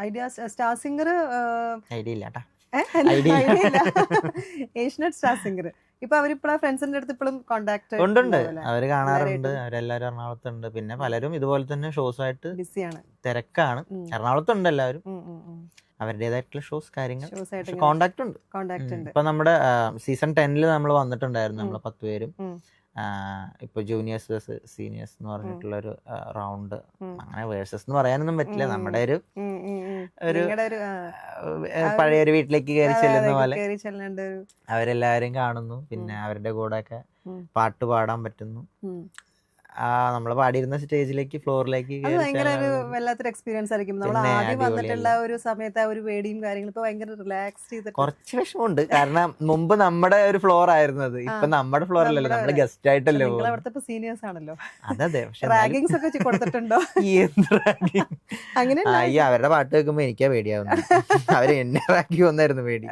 Idea star singer Idea ഇല്ലാട്ടാ. Asianet star singer. ഇപ്പൊ അവരിപ്പോഴാ ഫ്രണ്ട്സിന്റെ അടുത്ത് ഇപ്പോഴും കോണ്ടാക്ട് ഉണ്ട്. അവര് കാണാറുണ്ട്, അവരെല്ലാരും എറണാകുളത്തുണ്ട്. പിന്നെ പലരും ഇതുപോലെ തന്നെ ഷോസ് ആയിട്ട് ബിസിയാണ്, തിരക്കാണ്. എറണാകുളത്തുണ്ട് എല്ലാവരും, അവരുടേതായിട്ടുള്ള ഷോസ് കാര്യങ്ങൾ. കോണ്ടാക്ട് ഉണ്ട്. ഇപ്പൊ നമ്മുടെ സീസൺ 10 നമ്മൾ വന്നിട്ടുണ്ടായിരുന്നു, നമ്മള് 10 പേരും. ഇപ്പൊ ജൂനിയേഴ്സ് വേഴ്സ് സീനിയേഴ്സ് എന്ന് പറഞ്ഞിട്ടുള്ള ഒരു റൗണ്ട്. അങ്ങനെ വേഴ്സസ് എന്ന് പറയാനൊന്നും പറ്റില്ല, നമ്മുടെ ഒരു പഴയൊരു വീട്ടിലേക്ക് കയറി ചെല്ലുന്ന പോലെ അവരെല്ലാരും കാണുന്നു. പിന്നെ അവരുടെ കൂടെ ഒക്കെ പാട്ട് പാടാൻ പറ്റുന്നു. നമ്മള് പാടിയിരുന്ന സ്റ്റേജിലേക്ക്, ഫ്ലോറിലേക്ക് വല്ലാത്തൊരു എക്സ്പീരിയൻസ് ആയിരിക്കും. നമ്മൾ ആദ്യം വന്നിട്ടുള്ള ഒരു സമയത്ത് ആ ഒരു പേടിയും കാര്യങ്ങളും ഇപ്പൊ ഭയങ്കര റിലാക്സ് ചെയ്ത്. കുറച്ച് വിഷമമുണ്ട്, കാരണം മുമ്പ് നമ്മുടെ ഒരു ഫ്ലോർ ആയിരുന്നത്, ഇപ്പൊ നമ്മുടെ ഫ്ലോർ അല്ലല്ലോ, നമ്മള് ഗസ്റ്റ് ആയിട്ടല്ലോ. അവിടുത്തെ സീനിയേഴ്സ് ആണല്ലോ. അതെ, റാഗിങ്സ് ഒക്കെ കൊടുത്തിട്ടുണ്ടോ? അങ്ങനെ അവരുടെ പാട്ട് കേൾക്കുമ്പോ എനിക്കാ പേടിയാവുന്നു. അവര് എന്നെ റാഗി വന്നായിരുന്നു പേടി.